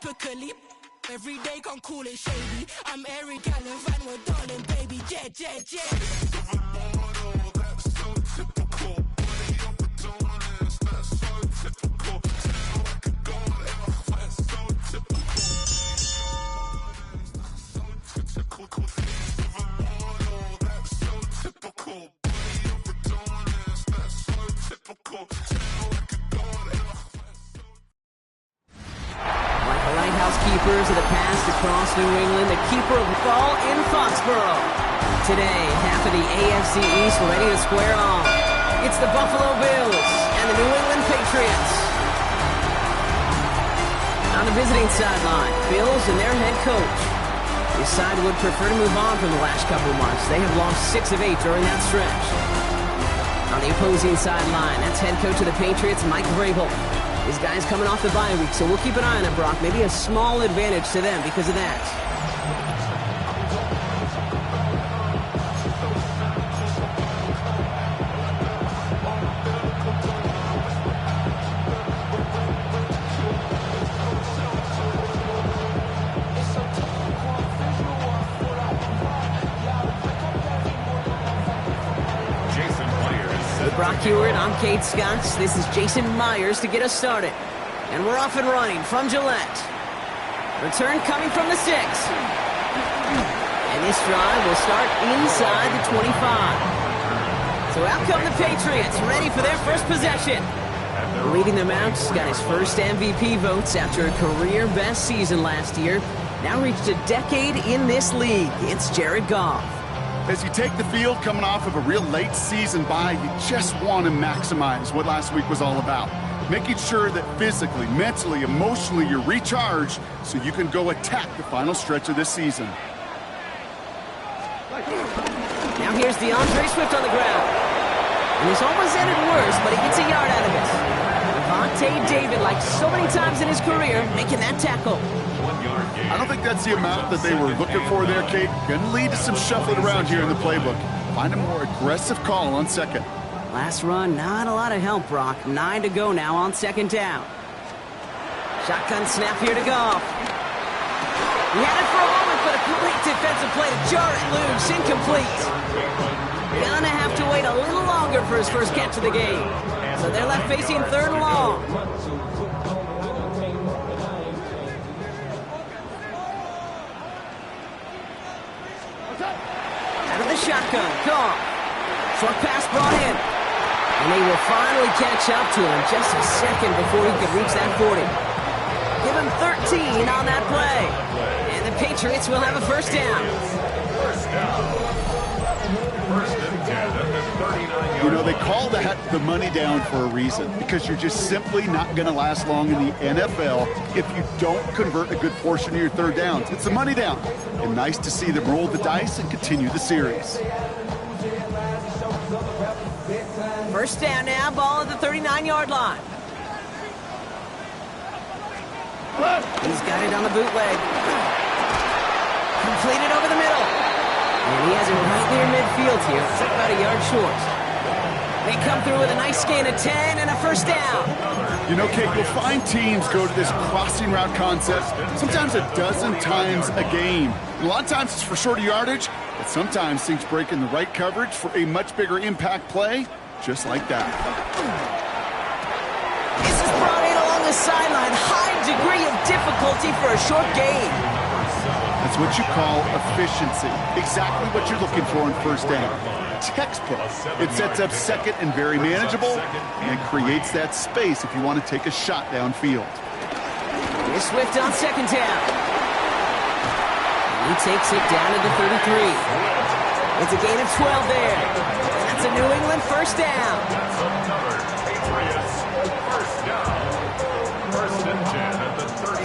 typically. Every day can't call it shady. I'm Eric Gallivan, we're darling, baby. Jet, jet, jet. That's so typical. Body of Adonis, that's so typical. Tell like a god, that's so typical. So typical. That's so typical. Body of Adonis, that's so typical. Tell like a god, Like the lighthouse keepers of the past across New England, the keeper of the ball in Foxborough. Today, half of the AFC East ready to square off. It's the Buffalo Bills and the New England Patriots. On the visiting sideline, Bills and their head coach. His side would prefer to move on from the last couple of months. They have lost 6 of 8 during that stretch. On the opposing sideline, that's head coach of the Patriots, Mike Vrabel. His guy's coming off the bye week, so we'll keep an eye on it, Brock. Maybe a small advantage to them because of that. Brock Hewitt, I'm Kate Scotts. This is Jason Myers to get us started. And we're off and running from Gillette. Return coming from the 6. And this drive will start inside the 25. So out come the Patriots, ready for their first possession. Leading them out, got his first MVP votes after a career-best season last year. Now reached a decade in this league. It's Jared Goff. As you take the field coming off of a real late season bye, you just want to maximize what last week was all about. Making sure that physically, mentally, emotionally, you're recharged so you can go attack the final stretch of this season. Now here's DeAndre Swift on the ground. And this almost ended worse, but he gets a yard out of it. Devontae David, like so many times in his career, making that tackle. I don't think that's the amount that they were looking for there, Kate. Going to lead to some shuffling around here in the playbook. Find a more aggressive call on second. Last run, not a lot of help, Brock. 9 to go now on second down. Shotgun snap here to Goff. He had it for a moment, but a complete defensive play to jar it loose. Incomplete. Gonna have to wait a little longer for his first catch of the game. So they're left facing 3rd and long. Shotgun, Goff. Short pass brought in. And they will finally catch up to him just a second before he could reach that 40. Give him 13 on that play. And the Patriots will have a first down. You know, they call that the money down for a reason, because you're just simply not going to last long in the NFL if you don't convert a good portion of your 3rd downs. It's the money down. And nice to see them roll the dice and continue the series. First down now, ball at the 39-yard line. He's got it on the bootleg. Completed over the middle. And he has it right near midfield here. It's about a yard short. They come through with a nice gain of 10 and a first down. You know, Kate, you'll find teams go to this crossing route concept sometimes a dozen times a game. And a lot of times it's for shorter yardage, but sometimes things break in the right coverage for a much bigger impact play, just like that. This is brought in along the sideline. High degree of difficulty for a short gain. That's what you call efficiency. Exactly what you're looking for in first down. Textbook. It sets up second and very manageable, and creates that space if you want to take a shot downfield. Here's Swift on second down. He takes it down to the 33. It's a gain of 12 there. That's a New England first down.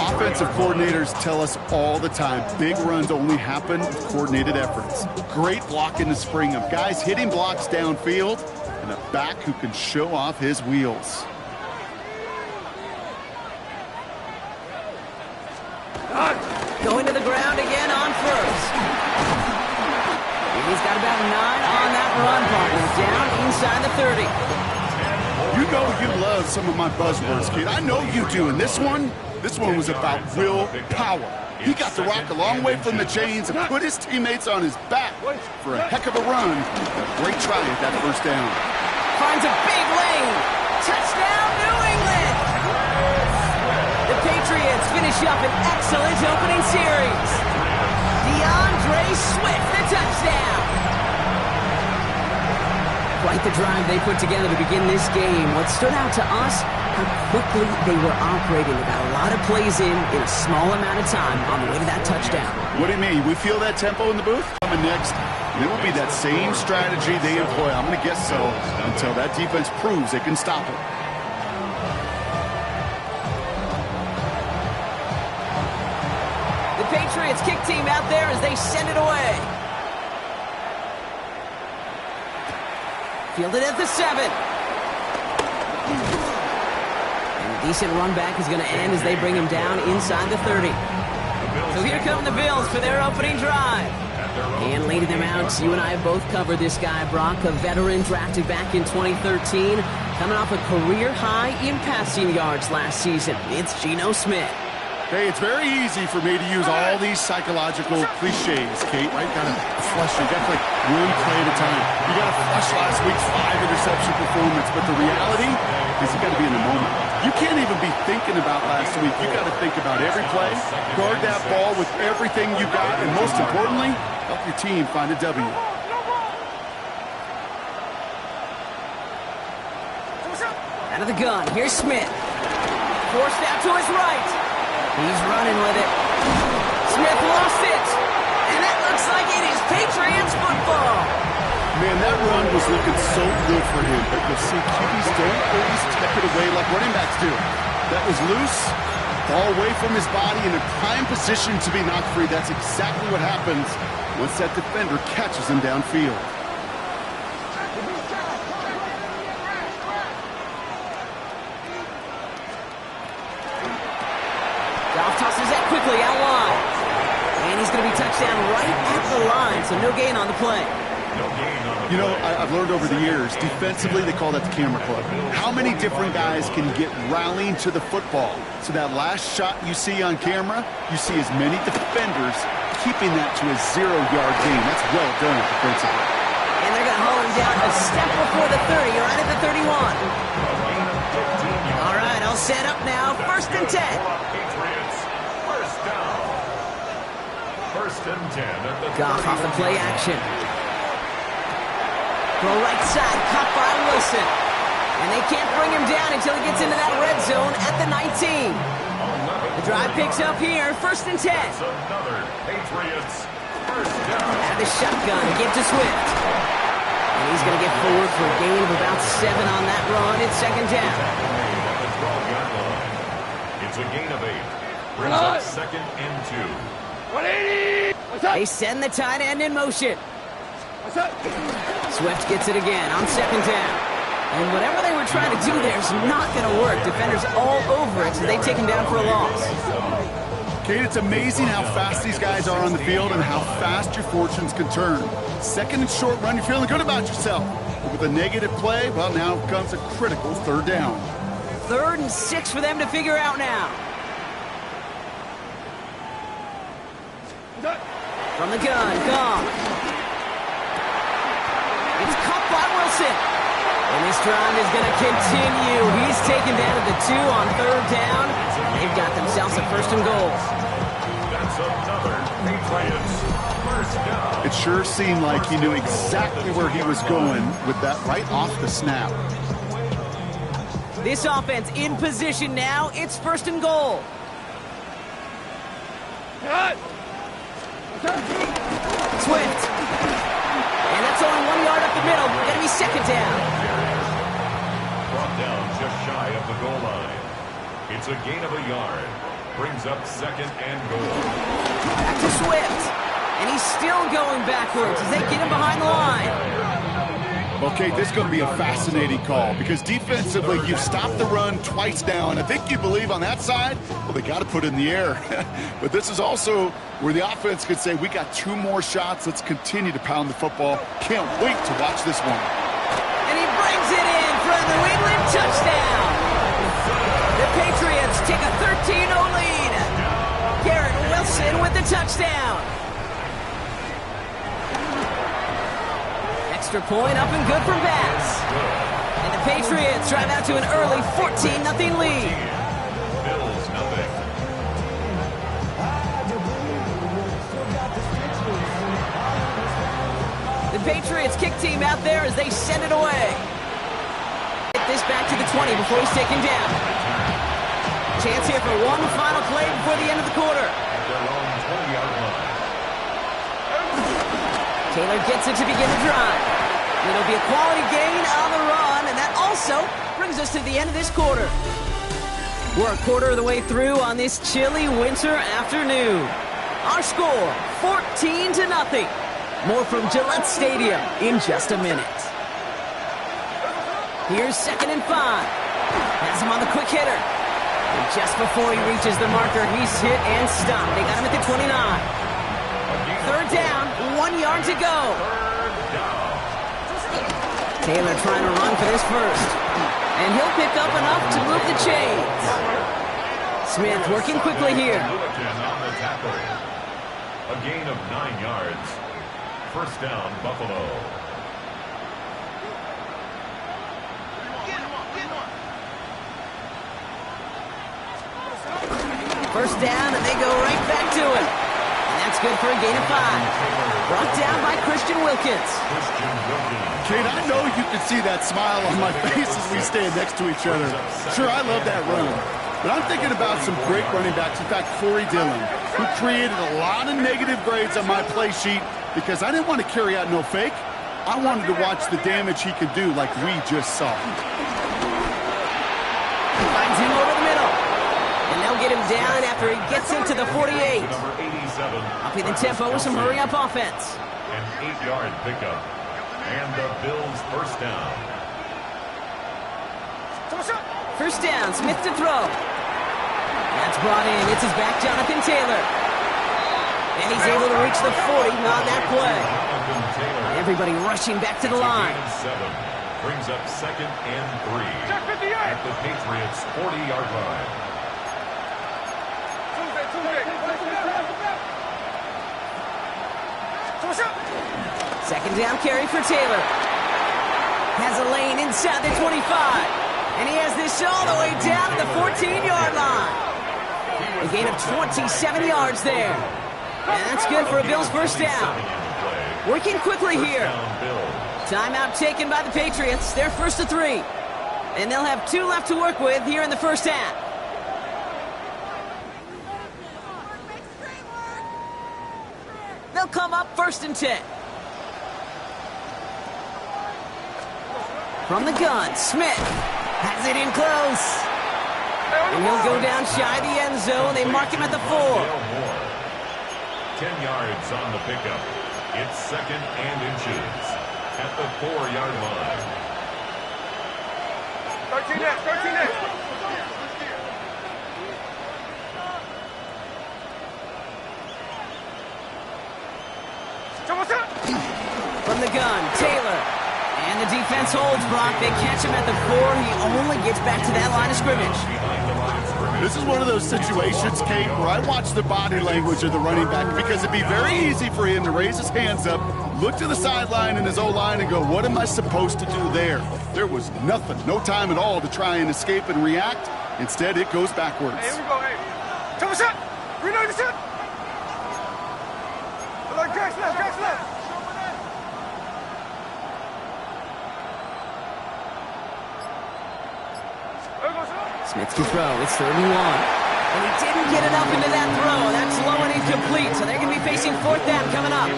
Offensive coordinators tell us all the time, big runs only happen with coordinated efforts. Great block in the spring of guys hitting blocks downfield, and a back who can show off his wheels. Going to the ground again on first. He's got about 9 on that run, partner. Down inside the 30. You know you love some of my buzzwords, kid. I know you do. And this one, This one was about willpower. He got the rock a long way from the chains and put his teammates on his back for a heck of a run. A great try at that first down. Finds a big lane. Touchdown, New England! The Patriots finish up an excellent opening series. DeAndre Swift, the touchdown. Quite the drive they put together to begin this game. What stood out to us, how quickly they were operating. They got a lot of plays in a small amount of time on the way to that touchdown. What do you mean? We feel that tempo in the booth? Coming next, it will be that same strategy they employ. I'm going to guess so until that defense proves they can stop it. The Patriots kick team out there as they send it away. Fielded at the 7. And a decent run back is going to end as they bring him down inside the 30. So here come the Bills for their opening drive. And leading them out, you and I have both covered this guy, Brock, a veteran drafted back in 2013, coming off a career high in passing yards last season. It's Geno Smith. Hey, it's very easy for me to use all these psychological cliches, Kate, right? Gotta flush it. You got like one play at a time. You gotta flush last week's 5-interception performance, but the reality is you gotta be in the moment. You can't even be thinking about last week. You gotta think about every play, guard that ball with everything you got, and most importantly, help your team find a W. Out of the gun, here's Smith. Forced out to his right. He's running with it. Smith lost it. And that looks like it is Patriots football. Man, that run was looking so good for him, but you'll see QBs don't always tuck it away like running backs do. That was loose, ball away from his body in a prime position to be knocked free. That's exactly what happens once that defender catches him downfield. Goff tosses that quickly out wide. And he's going to be touchdown right at the line, so no gain on the play. You know, I've learned over the years, defensively they call that the camera club. How many different guys can get rallying to the football? So that last shot you see on camera, you see as many defenders keeping that to a 0-yard gain. That's well done defensively. And they're going to haul him down a step before the 30, right at the 31. All right, all set up now. 1st and 10. First and 10 at the Goff off the play action. Throw right side, caught by Wilson. And they can't bring him down until he gets into that red zone at the 19. The drive picks up here, 1st and 10. Another Patriots first down. Out of the shotgun, give to Swift. And he's going to get forward for a gain of about 7 on that run. It's 2nd down. It's a gain of 8. Brings up 2nd and 2. They send the tight end in motion. Swift gets it again on 2nd down. And whatever they were trying to do there is not going to work. Defenders all over it, so they take him down for a loss. Kate, it's amazing how fast these guys are on the field and how fast your fortunes can turn. 2nd and short run, you're feeling good about yourself. But with a negative play, well, now comes a critical 3rd down. 3rd and 6 for them to figure out now. From the gun, Goff. It's caught by Wilson. And this drive is going to continue. He's taken down at the 2 on 3rd down. They've got themselves a 1st and goal. That's another Patriots first down. It sure seemed like he knew exactly where he was going with that right off the snap. This offense in position now. It's 1st and goal. Swift. And that's only 1 yard up the middle. Going to be 2nd down. Brought down just shy of the goal line. It's a gain of a yard. Brings up 2nd and goal. Back to Swift. And he's still going backwards as they get him behind the line. Okay, this is going to be a fascinating call because defensively, you've stopped the run twice now, and I think you believe on that side, well, they got to put it in the air. But this is also where the offense could say, we got 2 more shots. Let's continue to pound the football. Can't wait to watch this one. And he brings it in for a New England touchdown. The Patriots take a 13-0 lead. touchdown. Extra point up and good for Bass. And the Patriots drive out to an early 14-0 lead. Bills nothing. The Patriots kick team out there as they send it away. Get this back to the 20 before he's taken down. Chance here for one final play before the end of the quarter. At their own 20-yard line. Taylor gets it to begin the drive. It'll be a quality gain on the run, and that also brings us to the end of this quarter. We're a quarter of the way through on this chilly winter afternoon. Our score, 14-0. More from Gillette Stadium in just a minute. Here's 2nd and 5. Has him on the quick hitter. And just before he reaches the marker, he's hit and stopped. They got him at the 29. 3rd down, 1 yard to go. Taylor trying to run for this first. And he'll pick up enough to move the chains. Smith working quickly here. A gain of 9 yards. 1st down, Buffalo. First down, and they go right back to it. And that's good for a gain of 5. Brought down by Christian Wilkins. Kate, I know you can see that smile on my face as we stand next to each other. Sure, I love that run. But I'm thinking about some great running backs. In fact, Corey Dillon, who created a lot of negative grades on my play sheet because I didn't want to carry out no fake. I wanted to watch the damage he could do like we just saw. Finds him over the middle. And they'll get him down after he gets into the 48. Upping the tempo with some hurry-up offense. An 8-yard pickup. And the Bills first down. First down, Smith to throw. That's brought in. It's his back, Jonathan Taylor. And he's able to reach the 40 on that play. Everybody rushing back to the line. 7 brings up 2nd and 3 at the Patriots' 40-yard line. Second down carry for Taylor. Has a lane inside the 25. And he has this all the way down to the 14-yard line. A gain of 27 yards there. And that's good for a Bills first down. Working quickly here. Timeout taken by the Patriots. They're 1st to 3. And they'll have 2 left to work with here in the first half. They'll come up 1st and 10. From the gun, Smith has it in close. And he'll go down shy of the end zone. They mark him at the 4. 10 yards on the pickup. It's 2nd and inches at the 4-yard line. 13 next. From the gun, Taylor. And the defense holds, Brock. They catch him at the 4. He only gets back to that line of scrimmage. This is one of those situations, Kate, where I watch the body language of the running back because it'd be very easy for him to raise his hands up, look to the sideline in his O-line and go, what am I supposed to do there? There was nothing, no time at all to try and escape and react. Instead, it goes backwards. Hey, here we go, hey. Double shot! Reload the shot! Like Drax left! Smith to throw. It's 3rd and 1. And he didn't get enough into that throw. That's low and incomplete. So they're going to be facing 4th down coming up.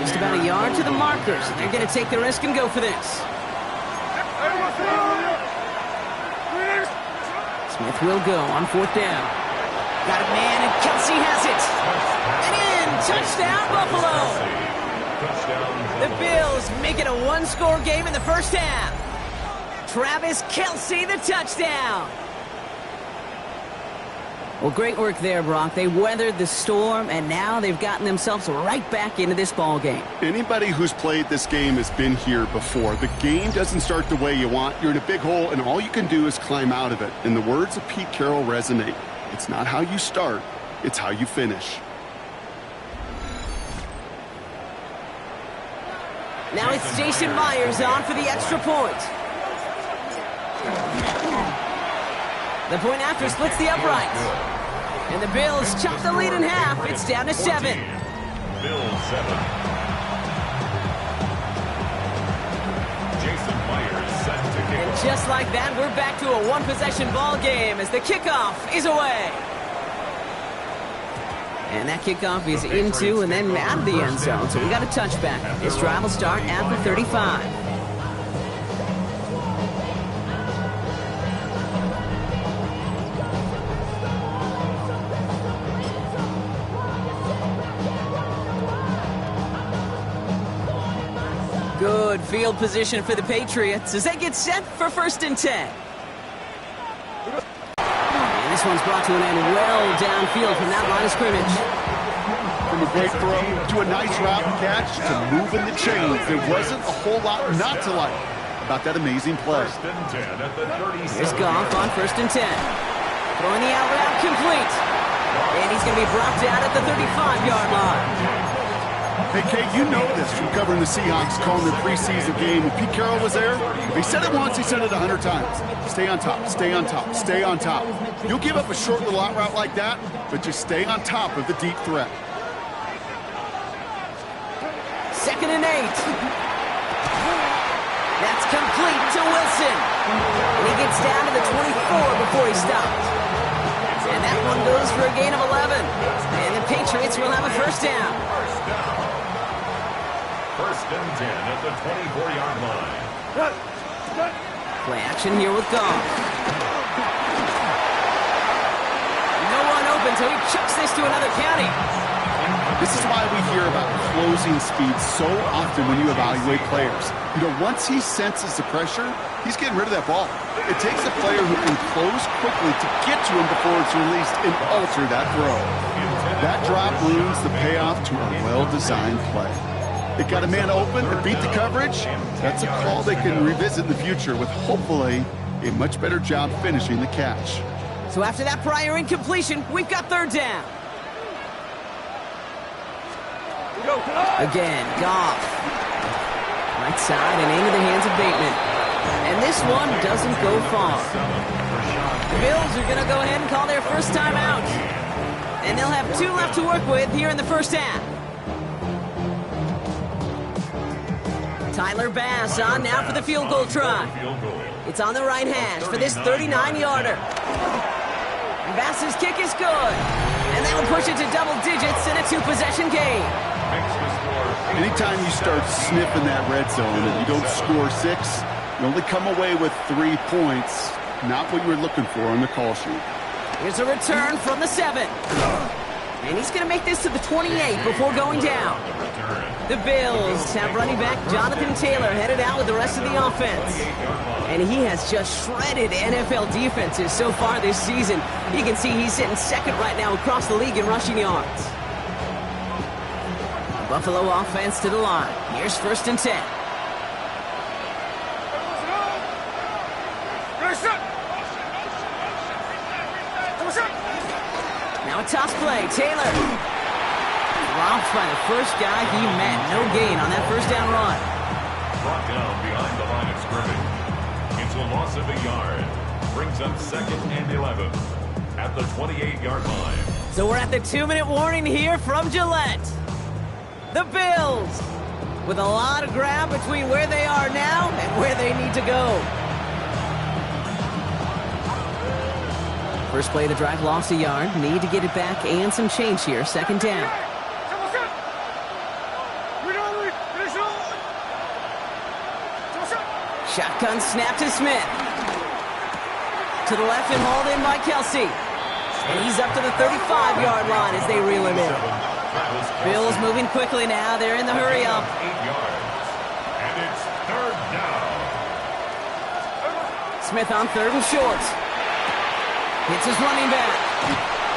Just about a yard to the markers. And they're going to take the risk and go for this. Smith will go on 4th down. Got a man, and Kelsey has it. And in. Touchdown, Buffalo. The Bills make it a 1-score game in the first half. Travis Kelce, the touchdown. Well, great work there, Brock. They weathered the storm, and now they've gotten themselves right back into this ball game. Anybody who's played this game has been here before. The game doesn't start the way you want. You're in a big hole, and all you can do is climb out of it. And the words of Pete Carroll resonate. It's not how you start, it's how you finish. Now it's Jason Myers on for the extra point. The point after splits the uprights. And the Bills chop the lead in half. It's down to 7. Bills 7. Jason Myers set to kick And off. just like that, we're back to a one-possession ball game as the kickoff is away. And that kickoff is into and then out of the end zone. So we got a touchback. This drive will start at the 35. Good field position for the Patriots as they get set for 1st and 10. This one's brought to an end well downfield from that line of scrimmage. From a great throw to a nice route and catch to moving the chains. There wasn't a whole lot not to like about that amazing play. 1st and 10 at the 37. Here's Goff on 1st and 10. Throwing the out route complete. And he's going to be brought down at the 35-yard line. Hey, Kate, you know this from covering the Seahawks, calling their preseason game. When Pete Carroll was there, if he said it once, he said it 100 times. Stay on top, stay on top, stay on top. You'll give up a short little out route like that, but just stay on top of the deep threat. 2nd and 8. That's complete to Wilson. And he gets down to the 24 before he stops. And that one goes for a gain of 11. And the Patriots will have a 1st down. 1st and 10 at the 24-yard line. Play action here with Goff. No one open, so he chucks this to another county. This is why we hear about closing speed so often when you evaluate players. You know, once he senses the pressure, he's getting rid of that ball. It takes a player who can close quickly to get to him before it's released and alter that throw. That drop ruins the payoff to a well-designed play. It got a man open and beat the coverage. That's a call they can revisit in the future with hopefully a much better job finishing the catch. So after that prior incompletion, we've got 3rd down. Again, Goff. Right side and into the hands of Bateman. And this one doesn't go far. The Bills are going to go ahead and call their first time out. And they'll have 2 left to work with here in the 1st half. Tyler Bass on now for the field goal try. It's on the right hash for this 39-yarder. Bass's kick is good. And they will push it to double digits in a 2-possession game. Anytime you start sniffing that red zone and you don't score 6, you only come away with 3 points. Not what you were looking for on the call sheet. Here's a return from the 7. And he's going to make this to the 28 before going down. The Bills have running back Jonathan Taylor headed out with the rest of the offense. And he has just shredded NFL defenses so far this season. You can see he's sitting 2nd right now across the league in rushing yards. Buffalo offense to the line. Here's 1st and 10. Now a toss play. Taylor. Dropped by the first guy he met. No gain on that 1st down run. Brought down behind the line of scrimmage. It's a loss of a yard. Brings up 2nd and 11 at the 28-yard line. So we're at the 2-minute warning here from Gillette. The Bills with a lot of ground between where they are now and where they need to go. First play of the drive, lost a yard. Need to get it back and some change here. 2nd down. Shotgun snap to Smith. To the left and hauled in by Kelsey. And he's up to the 35-yard line as they reel him in. Bills moving quickly now. They're in the hurry up. 8 yards. And it's 3rd down. Smith on 3rd and short. Hits his running back.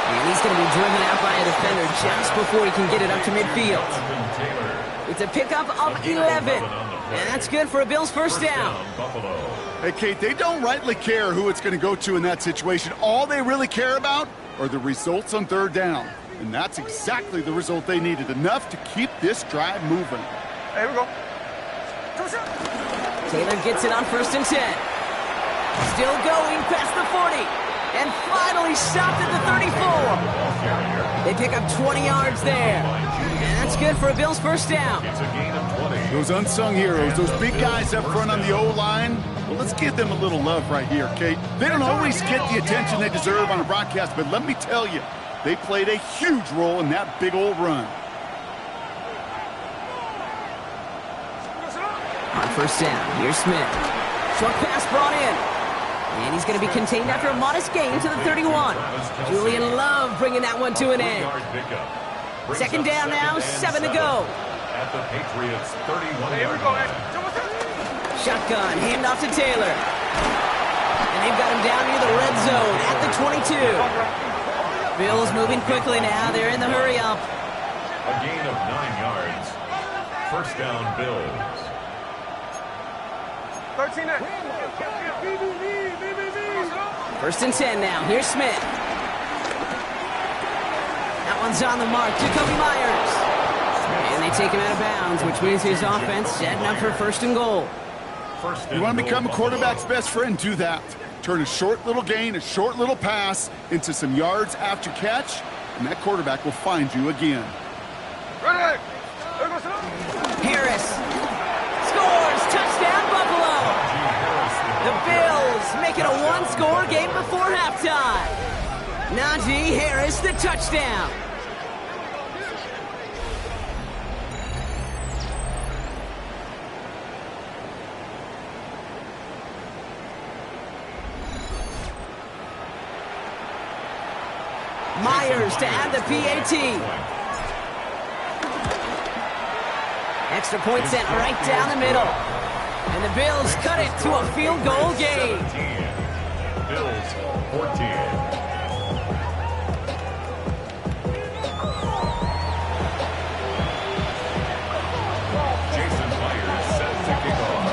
And he's going to be driven out by a defender just before he can get it up to midfield. It's a pickup of 11. And that's good for a Bills 1st down. Hey, Kate, they don't rightly care who it's going to go to in that situation. All they really care about are the results on 3rd down. And that's exactly the result they needed, enough to keep this drive moving. Hey, here we go. Taylor gets it on 1st and 10. Still going past the 40. And finally stopped at the 34. They pick up 20 yards there. And that's good for a Bills first down. It's a gain of 20. Those unsung heroes, those big guys up front on the O-line, well, let's give them a little love right here, Kate. They don't always get the attention they deserve on a broadcast, but let me tell you, they played a huge role in that big old run. On 1st down, here's Smith. Short pass brought in. And he's going to be contained after a modest gain to the 31. Julian Love bringing that one to an end. 2nd down now, 7 to go. At the Patriots' 31 Here we go, Ed. Shotgun, handoff to Taylor. And they've got him down near the red zone at the 22. Bills moving quickly now. They're in the hurry up. A gain of 9 yards. 1st down, Bills. 13 Ed. 1st and 10 now. Here's Smith. That one's on the mark. Jacoby Myers. And they take him out of bounds, which means his offense setting up for 1st and goal. You want to become a quarterback's best friend, do that. Turn a short little gain, a short little pass into some yards after catch, and that quarterback will find you again. Ready. There goes Harris scores. Touchdown, Buffalo. The Bills make it a one-score game before halftime. Najee Harris, the touchdown. Myers to add the PAT. Extra point sent right down the middle. And the Bills cut it to a field goal game. 17. Bills 14. Jason Myers set to kick off.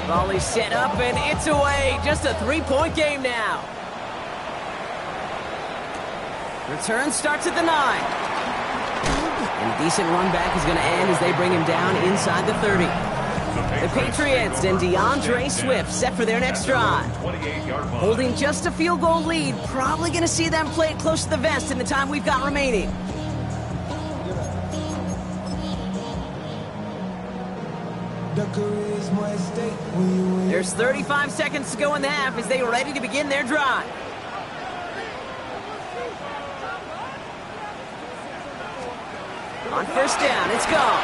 Volley set up and it's away. Just a 3-point game now. Return starts at the 9. And a decent run back is going to end as they bring him down inside the 30. The Patriots and DeAndre Swift set for their next drive. Holding just a field goal lead. Probably going to see them play it close to the vest in the time we've got remaining. There's 35 seconds to go in the half as they are ready to begin their drive. On 1st down, it's gone.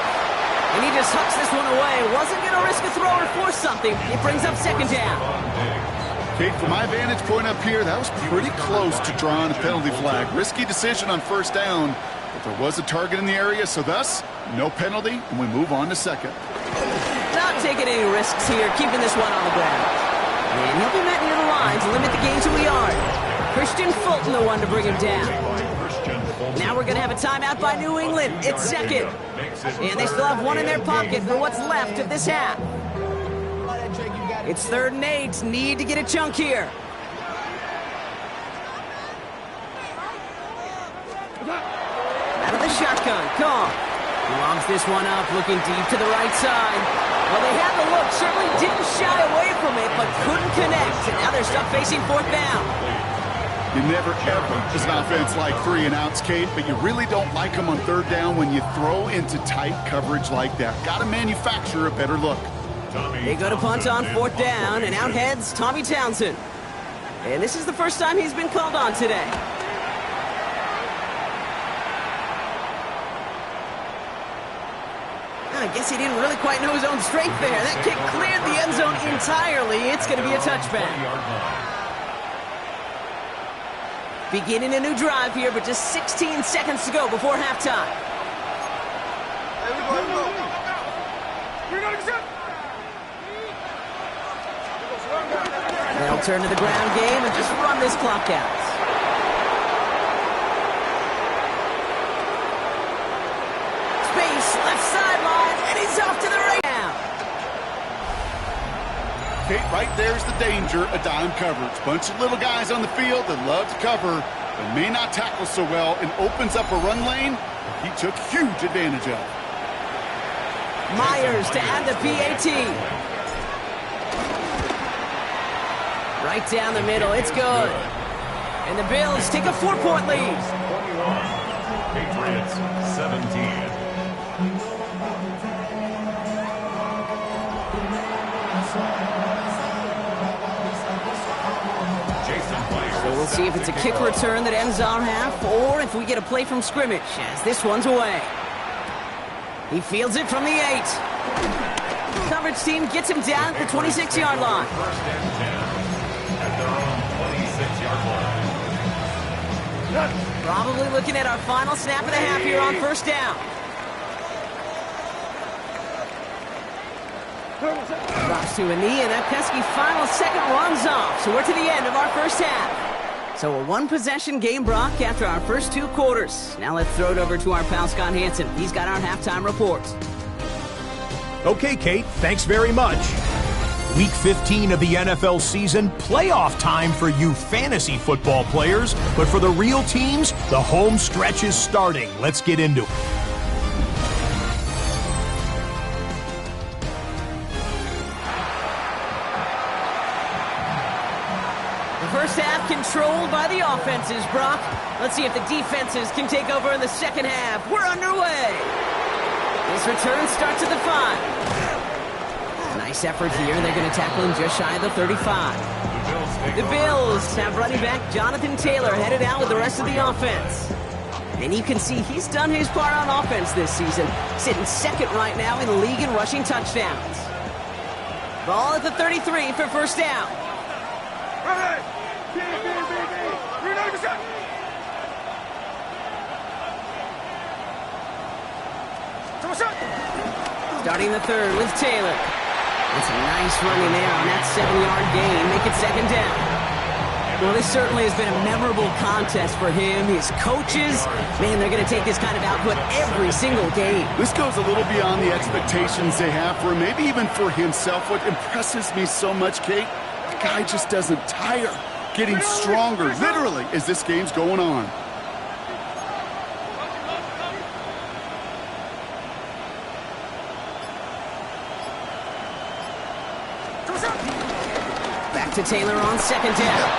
And he just hucks this one away. Wasn't going to risk a throw or force something. It brings up 2nd down. Kate, from my vantage point up here, that was pretty close to drawing a penalty flag. Risky decision on 1st down, but there was a target in the area, so thus, no penalty, and we move on to 2nd. Not taking any risks here, keeping this one on the ground. And he'll be met near the line to limit the gain to a yard. Christian Fulton, the one to bring him down. Now we're going to have a timeout by New England. It's 2nd. And they still have one in their pocket for what's left of this half. It's 3rd and 8. Need to get a chunk here. Out of the shotgun. Cobb lobs this one up, looking deep to the right side. Well, they had the look. Certainly didn't shy away from it, but couldn't connect. And now they're stuck facing 4th down. You never, ever, as an offense, like 3 and outs, Kate, but you really don't like them on 3rd down when you throw into tight coverage like that. Got to manufacture a better look. They go to punt on 4th down, and out heads Tommy Townsend. And this is the first time he's been called on today. I guess he didn't really quite know his own strength there. That kick cleared the end zone entirely. It's going to be a touchback. Beginning a new drive here, but just 16 seconds to go before halftime. Here we go. They'll turn to the ground game and just run this clock out. Space, left sideline, and he's off to the right now. Kate, right there's the danger of dime coverage. Bunch of little guys on the field that love to cover, but may not tackle so well, and opens up a run lane that he took huge advantage of. Myers to add the PAT. Right down the middle, it's good. And the Bills take a 4-point lead. Patriots 17. So we'll see if it's a kick return that ends our half, or if we get a play from scrimmage, as this one's away. He fields it from the 8. Coverage team gets him down at the 26-yard line. First and 10 at their own 26-yard line. Probably looking at our final snap of the half here on first down. Drops to a knee, and that pesky final second runs off. So we're to the end of our first half. So a one-possession game, Brock, after our first 2 quarters. Now let's throw it over to our pal Scott Hansen. He's got our halftime report. Okay, Kate, thanks very much. Week 15 of the NFL season, playoff time for you fantasy football players. But for the real teams, the home stretch is starting. Let's get into it. First half controlled by the offenses, Brock. Let's see if the defenses can take over in the second half. We're underway. This return starts at the 5. Nice effort here. They're going to tackle him just shy of the 35. The Bills have running back Jonathan Taylor headed out with the rest of the offense. And you can see he's done his part on offense this season, sitting second right now in the league in rushing touchdowns. Ball at the 33 for first down. Ready! Starting the third with Taylor. It's a nice running there on that 7-yard gain. Make it second down. Well, this certainly has been a memorable contest for him. His coaches, man, they're going to take this kind of output every single game. This goes a little beyond the expectations they have for him, maybe even for himself. What impresses me so much, Kate, the guy just doesn't tire. Getting stronger, literally, as this game's going on. Back to Taylor on second down.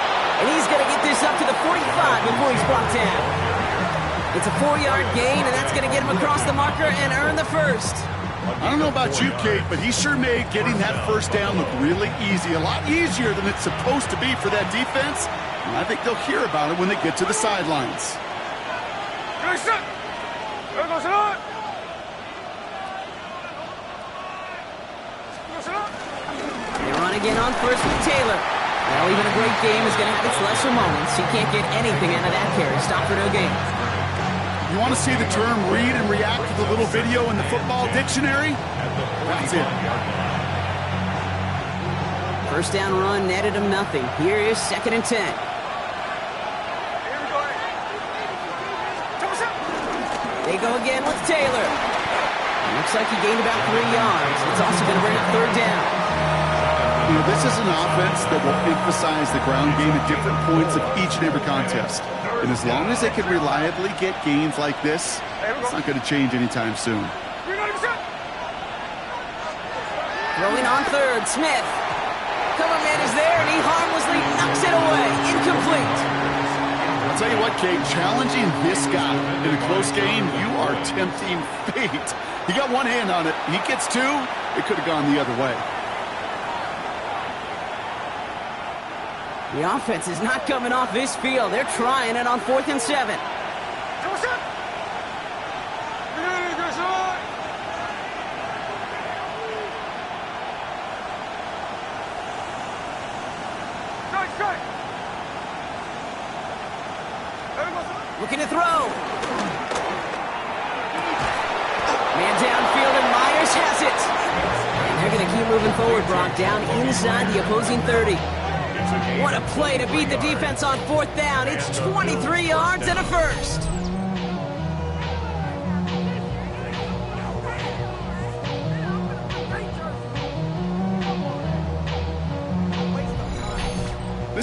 And he's going to get this up to the 45 before he's brought down. It's a 4-yard gain, and that's going to get him across the marker and earn the first. I don't know about you, Kate, but he sure made getting that first down look really easy. A lot easier than it's supposed to be for that defense. And I think they'll hear about it when they get to the sidelines. They run again on first with Taylor. Well, even a great game is going to have its lesser moments. He can't get anything out of that carry. Stop for no gain. You want to see the term read and react to the little video in the football dictionary? That's it. First down run netted him nothing. Here is second and 10. They go again with Taylor. Looks like he gained about 3 yards. It's also going to bring up third down. You know, this is an offense that will emphasize the ground game at different points of each and every contest. And as long as they can reliably get gains like this, it's not going to change anytime soon. Throwing on third, Smith. Cover man is there, and he harmlessly knocks it away. Incomplete. I'll tell you what, Kate, challenging this guy in a close game, you are tempting fate. He got one hand on it. He gets 2, it could have gone the other way. The offense is not coming off this field. They're trying it on 4th and 7. Looking to throw. Man downfield, and Myers has it. And they're going to keep moving forward, Brock, down inside the opposing 30. What a play to beat the defense on 4th down. It's 23 yards and a first.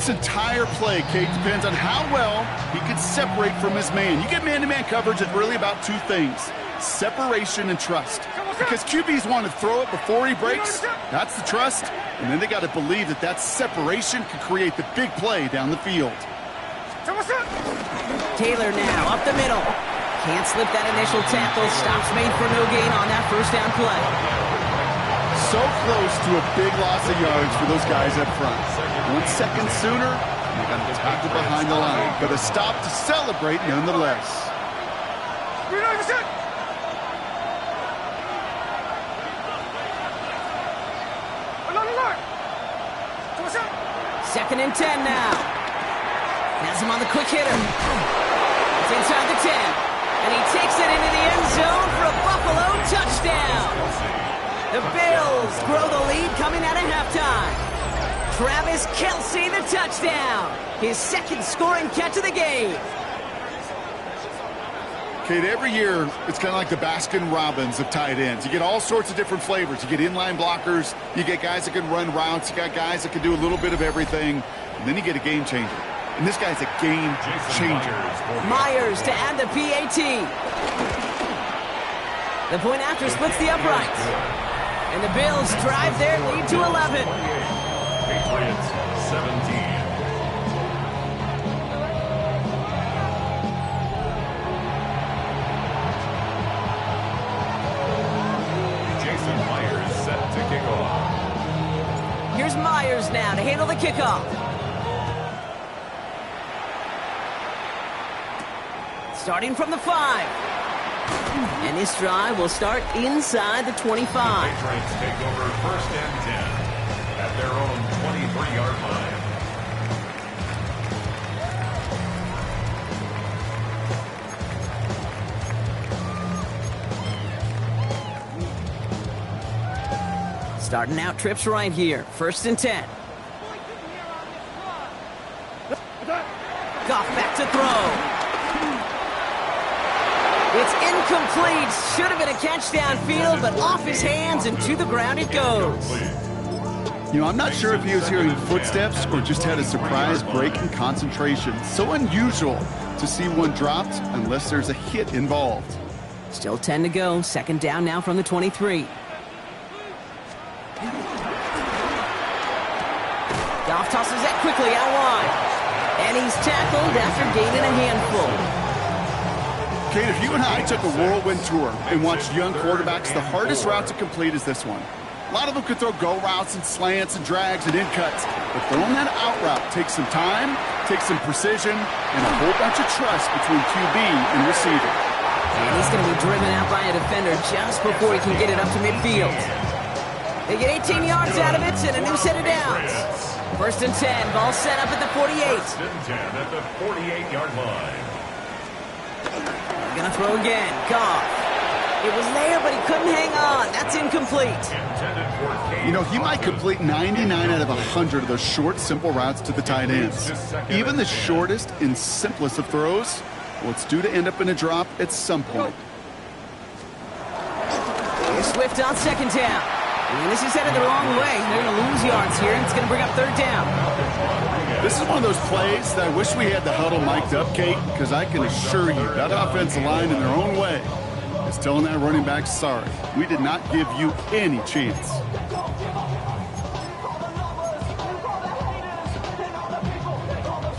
This entire play, Kate, depends on how well he can separate from his man. You get man-to-man coverage, it's really about two things: separation and trust. Because QBs want to throw it before he breaks. That's the trust. And then they got to believe that that separation can create the big play down the field. Taylor now up the middle. Can't slip that initial tackle. Stops made for no gain on that first down play. So close to a big loss of yards for those guys up front. 1 second sooner, they got to tackle behind the line. But a stop to celebrate nonetheless. Second and 10 now. Has him on the quick hitter. It's inside the 10. And he takes it into the end zone for a Buffalo touchdown. The Bills grow the lead coming out of halftime. Travis Kelce, the touchdown. His second scoring catch of the game. Kate, every year, it's kind of like the Baskin-Robbins of tight ends. You get all sorts of different flavors. You get inline blockers. You get guys that can run routes. You got guys that can do a little bit of everything. And then you get a game changer. And this guy's a game changer. Myers to add the PAT. The point after splits the uprights. And the Bills drive their lead to 11. Patriots 17. Jason Myers set to kick off. Here's Myers now to handle the kickoff. Starting from the 5. And this drive will start inside the 25. Patriots take over first and 10 at their own 23-yard line. Starting out trips right here. First and 10. Goff back to throw. It's incomplete. Should have been a catch downfield, but off his hands and to the ground it goes. You know, I'm not sure if he was hearing footsteps or just had a surprise break in concentration. So unusual to see one dropped unless there's a hit involved. Still 10 to go. Second down now from the 23. Goff tosses that quickly out wide. And he's tackled after gaining a handful. Kate, if you and I took a whirlwind tour and watched young quarterbacks, the hardest route to complete is this one. A lot of them could throw go routes and slants and drags and in cuts, but throwing that out route takes some time, takes some precision, and a whole bunch of trust between QB and receiver. And he's going to be driven out by a defender just before he can get it up to midfield. They get 18 yards out of it and a new set of downs. First and 10, ball set up at the 48. First and 10 at the 48-yard line. Gonna throw again. Goff. It was there, but he couldn't hang on. That's incomplete. You know, he might complete 99 out of 100 of those short, simple routes to the tight ends. Even the shortest and simplest of throws, well, it's due to end up in a drop at some point. Here's Swift on second down. And this is headed the wrong way. They're going to lose yards here, and it's going to bring up third down. This is one of those plays that I wish we had the huddle mic'd up, Kate, because I can assure you that offensive line in their own way is telling that running back, sorry, we did not give you any chance.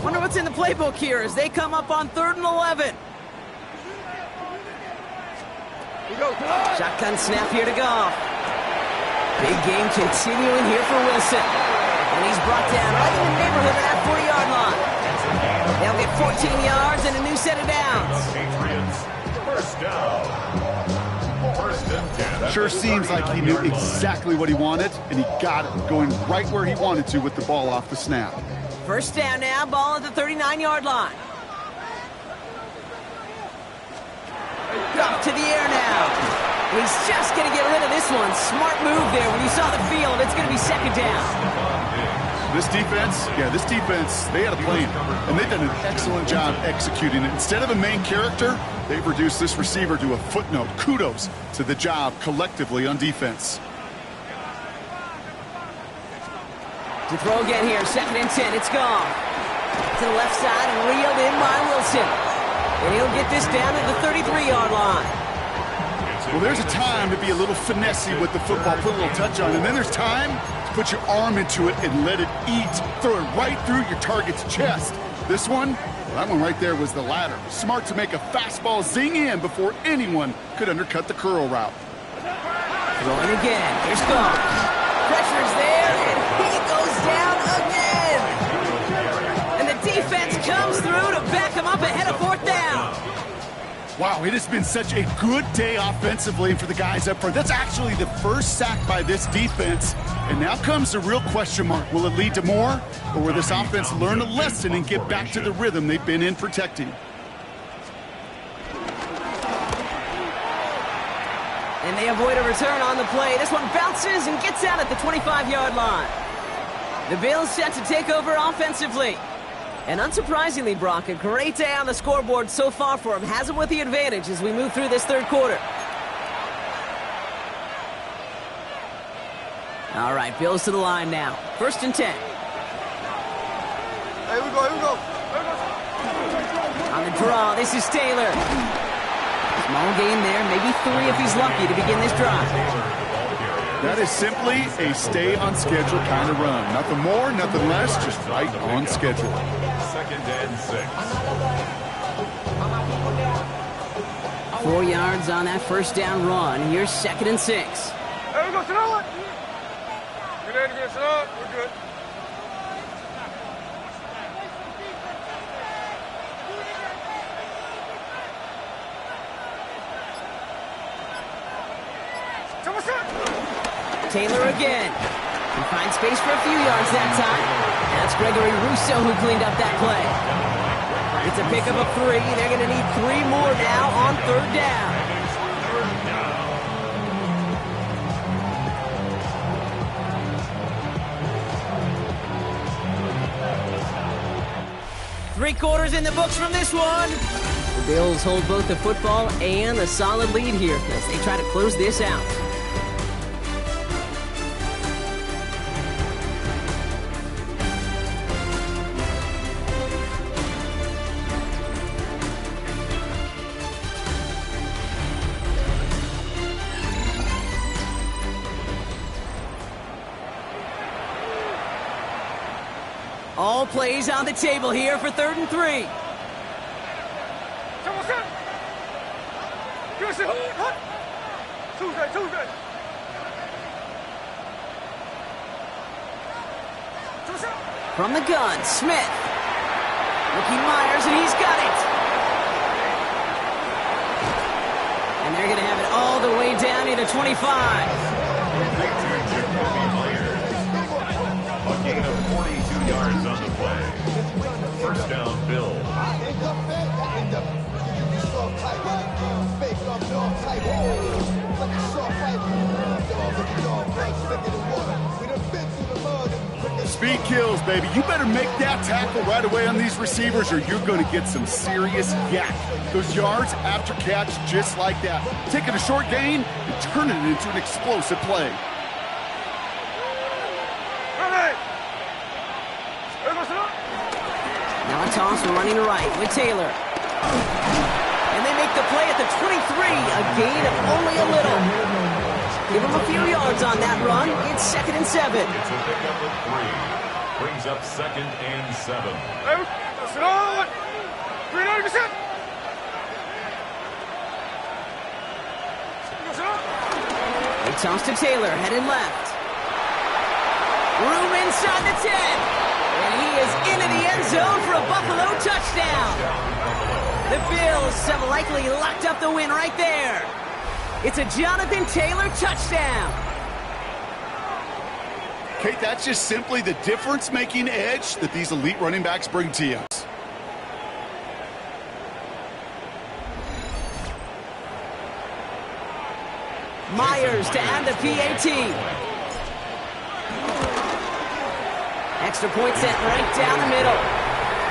Wonder what's in the playbook here as they come up on 3rd and 11. Shotgun snap here to Goff. Big game continuing here for Wilson. And he's brought down right in the neighborhood of that 40-yard line. They'll get 14 yards and a new set of downs. Patriots, first down. First and 10. Sure seems like he knew exactly what he wanted, and he got it, going right where he wanted to with the ball off the snap. First down now, ball at the 39-yard line. Goff to the air now. He's just going to get rid of this one. Smart move there. When you saw the field, it's going to be second down. This defense, they had a plan, and they've done an excellent job executing it. Instead of a main character, they've reduced this receiver to a footnote. Kudos to the job collectively on defense. To throw again here, 2nd and 10, it's Goff. To the left side and reeled in by Wilson. And he'll get this down at the 33-yard line. Well, there's a time to be a little finessey with the football, put a little touch on, and then there's time to put your arm into it and let it eat. Throw it right through your target's chest. This one, well, that one right there was the latter. Smart to make a fastball zing in before anyone could undercut the curl route. Throwing again, here's Goff. Pressure's there, and he goes down again. And the defense comes through to back him up ahead of 4th down. Wow, it has been such a good day offensively for the guys up front. That's actually the first sack by this defense. And now comes the real question mark. Will it lead to more? Or will this offense learn a lesson and get back to the rhythm they've been in protecting? And they avoid a return on the play. This one bounces and gets out at the 25-yard line. The Bills set to take over offensively. And unsurprisingly, Brock, a great day on the scoreboard so far for him. Has him with the advantage as we move through this 3rd quarter. All right, Bills to the line now. 1st and 10. Here we go. On the draw, this is Taylor. Small gain there, maybe 3 if he's lucky to begin this drive. That is simply a stay-on-schedule kind of run. Nothing more, nothing less, just right on schedule. 2nd and 6. 4 yards on that 1st down run. Here's 2nd and 6. Here we go, sit on. Good, sit on. We're good. Taylor again. He finds space for a few yards that time. That's Gregory Rousseau who cleaned up that play. It's a pickup of 3. They're going to need 3 more now on 3rd down. Three quarters in the books from this one. The Bills hold both the football and a solid lead here as they try to close this out. All plays on the table here for 3rd and 3. From the gun, Smith. Ricky Myers, and he's got it. And they're going to have it all the way down to the 25. A gain of 42 yards on the play. 1st down, Bills. Speed kills, baby. You better make that tackle right away on these receivers or you're going to get some serious yak. Those yards after catch just like that. Taking a short gain and turning it into an explosive play. Now a toss running right with Taylor. And they make the play at the 23, a gain of only a little. Give him a few yards on that run. It's 2nd and 7. It's a pickup of 3. Brings up 2nd and 7. They toss to Taylor, headed left. Room inside the 10. And he is into the end zone for a Buffalo touchdown. The Bills have likely locked up the win right there. It's a Jonathan Taylor touchdown. Kate, that's just simply the difference-making edge that these elite running backs bring to you. Myers to add the PAT. Extra point set right down the middle.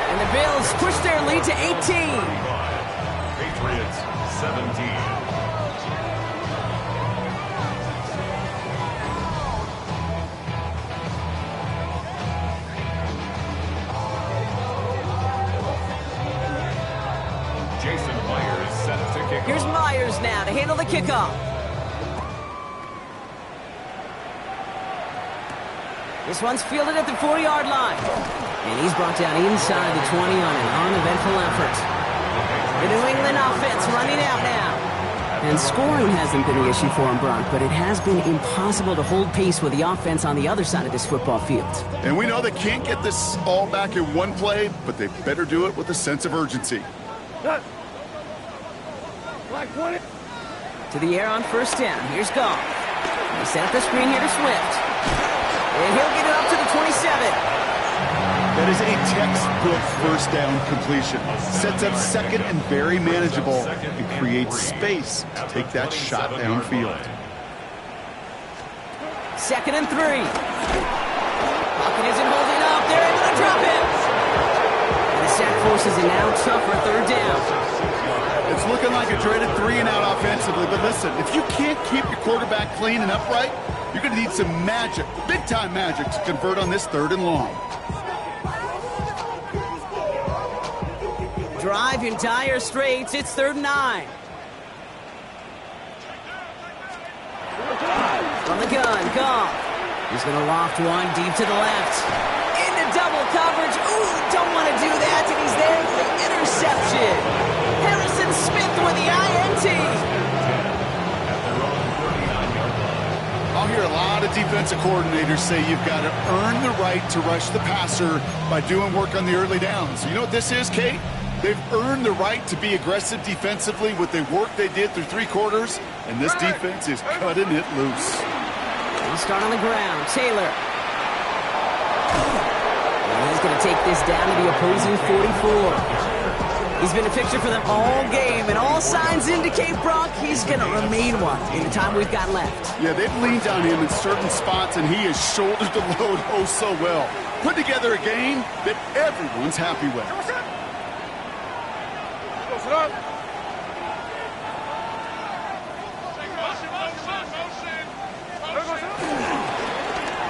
And the Bills push their lead to 18. Patriots 17. Here's Myers now to handle the kickoff. This one's fielded at the 40-yard line. And he's brought down inside the 20 on an uneventful effort. The New England offense running out now. And scoring hasn't been the issue for him, Brock, but it has been impossible to hold pace with the offense on the other side of this football field. And we know they can't get this all back in one play, but they better do it with a sense of urgency. To the air on first down. Here's Goff. They set up the screen here to Swift. And he'll get it up to the 27. That is a textbook first down completion. Sets up second and very manageable and creates space to take that shot downfield. 2nd and 3. Pocket isn't holding up. They're able to drop it. And the sack forces a now tougher 3rd down. It's looking like a dreaded 3-and-out offensively, but listen, if you can't keep your quarterback clean and upright, you're going to need some magic, big-time magic, to convert on this 3rd and long. Drive in dire straits. It's 3rd and 9. From the gun, Goff. He's going to loft one deep to the left. Into double coverage. Ooh, don't want to do that, and he's there for the interception. Harrison Smith with the INT. I'll hear a lot of defensive coordinators say you've got to earn the right to rush the passer by doing work on the early downs. You know what this is, Kate? They've earned the right to be aggressive defensively with the work they did through 3 quarters, and this defense is cutting it loose. He'll start on the ground. Taylor. And he's going to take this down to the opposing 44. He's been a fixture for them all game, and all signs indicate, Brock, he's going to remain one in the time we've got left. Yeah, they've leaned on him in certain spots, and he has shouldered the load oh so well. Put together a game that everyone's happy with.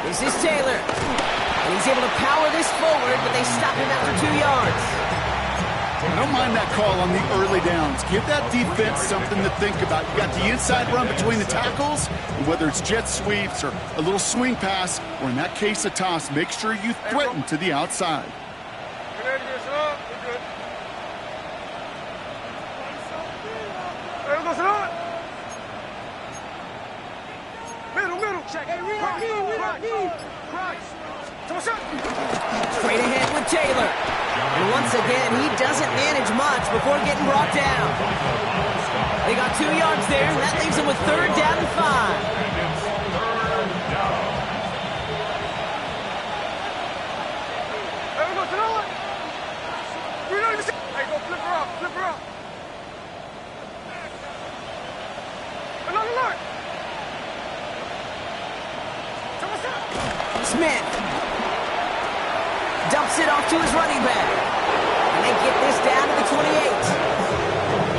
This is Taylor. And he's able to power this forward, but they stop him after 2 yards. I don't mind that call on the early downs. Give that defense something to think about. You got the inside run between the tackles, and whether it's jet sweeps or a little swing pass, or in that case a toss, make sure you threaten to the outside. Straight ahead with Taylor. And once again, he doesn't manage much before getting brought down. They got 2 yards there, and that leaves them with 3rd down and 5. Smith dumps it off to his running back. And they get this down to the 28.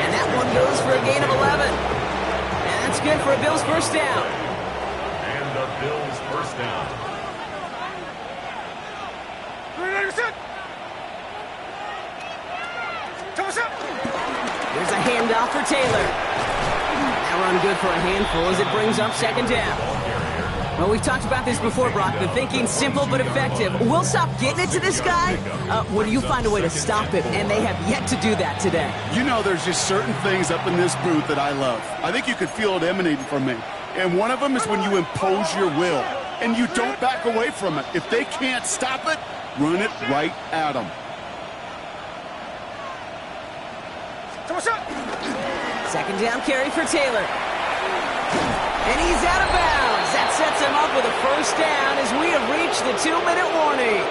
And that one goes for a gain of 11. And that's good for a Bills first down. And the Bills first down. There's a handoff for Taylor. That run good for a handful as it brings up 2nd down. Well, we've talked about this before, Brock. The thinking's simple but effective. We'll stop getting it to this guy when you find a way to stop him, and they have yet to do that today. You know, there's just certain things up in this booth that I love. I think you could feel it emanating from me. And one of them is when you impose your will, and you don't back away from it. If they can't stop it, run it right at them. 2nd down carry for Taylor. And he's out of bounds. That sets him up with a first down as we have reached the 2-minute warning.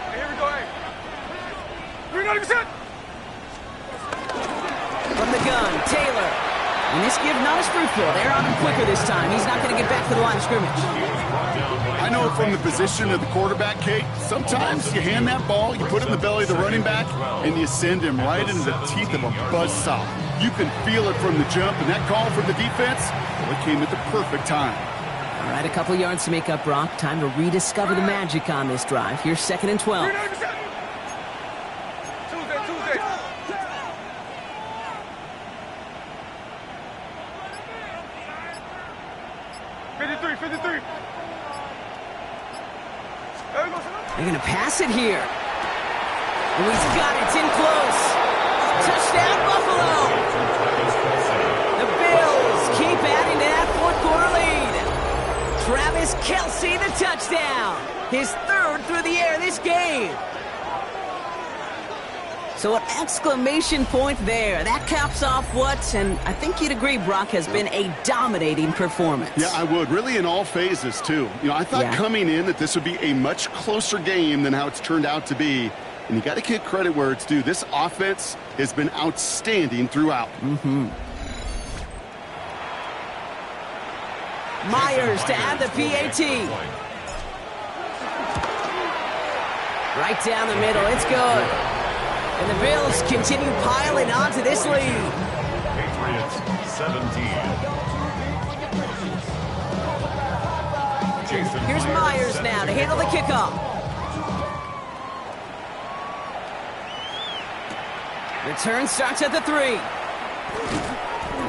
Hey, here we go, hey. You're not even set. From the gun, Taylor. And this give not as fruitful. They're on him quicker this time. He's not going to get back to the line of scrimmage. I know from the position of the quarterback, Kate, sometimes you hand that ball, you put it in the belly of the running back, and you send him right into the teeth of a buzzsaw. You can feel it from the jump, and that call from the defense, well, it came at the perfect time. All right, a couple yards to make up, Brock. Time to rediscover the magic on this drive. Here's 2nd and 12. Tuesday. 53. They're going to pass it here. Oh, he's got it. It's in close. Touchdown, Buffalo. The Bills keep adding to that fourth-quarter lead. Travis Kelce, the touchdown. His 3rd through the air this game. So an exclamation point there. That caps off what, and I think you'd agree, Brock, has been a dominating performance. Yeah, I would. Really in all phases, too. I thought coming in that this would be a much closer game than how it's turned out to be. And you got to give credit where it's due. This offense has been outstanding throughout. Myers to add the PAT. Right down the middle. It's good. And the Bills continue piling onto this lead. Patriots 17. Here's Myers now to handle the kickoff. Return starts at the 3.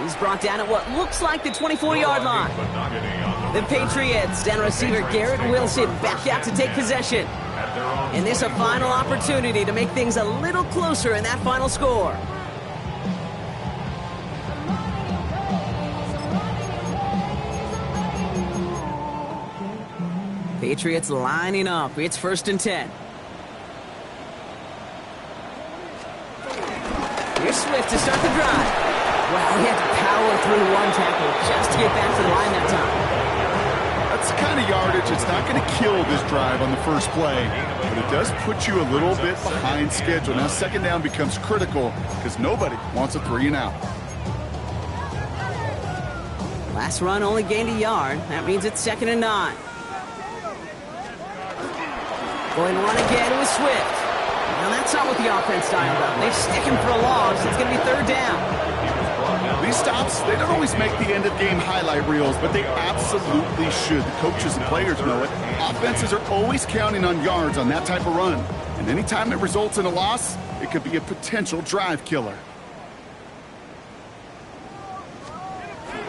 He's brought down at what looks like the 24-yard line. The Patriots and receiver Garrett Wilson back out to take possession. And this a final opportunity to make things a little closer in that final score. Patriots lining up. It's 1st and 10. Here's Swift to start the drive. Wow, he had to power through one tackle just to get back to the line that time. That's the kind of yardage it's not going to kill this drive on the first play, but it does put you a little bit behind schedule. Now 2nd down becomes critical because nobody wants a 3-and-out. Last run only gained a yard. That means it's 2nd and 9. Going to run again with Swift. Now that's not what the offense dialed up. They stick him for a loss. It's going to be 3rd down. These stops, they don't always make the end-of-game highlight reels, but they absolutely should. The coaches and players know it. Offenses are always counting on yards on that type of run. And anytime it results in a loss, it could be a potential drive killer.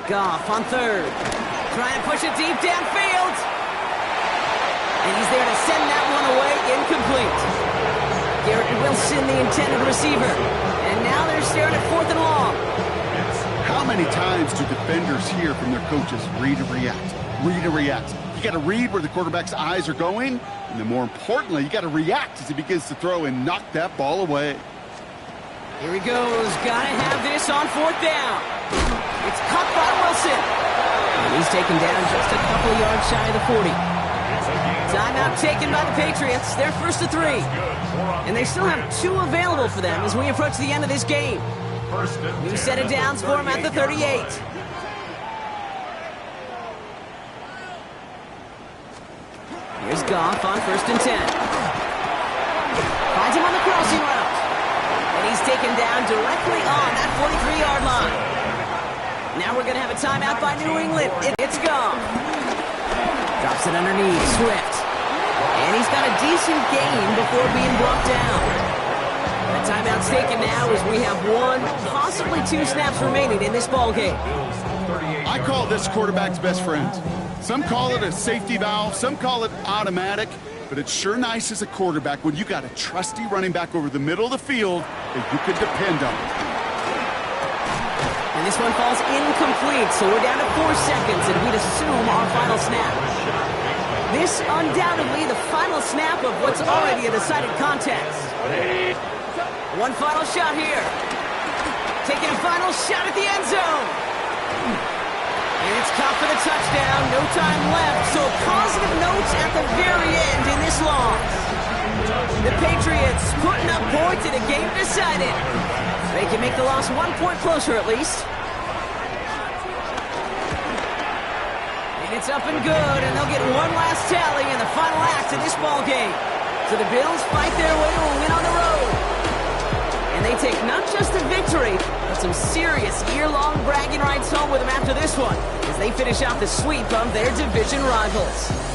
Goff on 3rd. Trying to push it deep downfield. And he's there to send that one away. Incomplete. Garrett Wilson, the intended receiver. And now they're staring at 4th and long. How many times do defenders hear from their coaches, read and react, read and react? You got to read where the quarterback's eyes are going, and then more importantly, you got to react as he begins to throw and knock that ball away. Here he goes. Got to have this on 4th down. It's caught by Wilson. And he's taken down just a couple of yards shy of the 40. Timeout taken by the Patriots. They're 1st to 3. And they still have 2 available for them as we approach the end of this game. New set of downs for him at the 38. Here's Goff on 1st and 10. Finds him on the crossing route. And he's taken down directly on that 43-yard line. Now we're going to have a timeout by New England. It's Goff. Drops it underneath. Swift. And he's got a decent gain before being brought down. The timeout's taken now as we have 1, possibly 2 snaps remaining in this ball game. I call this quarterback's best friend. Some call it a safety valve, some call it automatic, but it's sure nice as a quarterback when you got a trusty running back over the middle of the field that you could depend on. And this one falls incomplete, so we're down to 4 seconds, and we'd assume our final snap. This undoubtedly the final snap of what's already a decided contest. One final shot here. Taking a final shot at the end zone. And it's caught for the touchdown. No time left. So positive notes at the very end in this loss. The Patriots putting up points in a game decided. They can make the loss 1 point closer at least. And it's up and good. And they'll get one last tally in the final act of this ball game. So the Bills fight their way to a win on the road. And they take not just a victory, but some serious year-long bragging rights home with them after this one, as they finish out the sweep of their division rivals.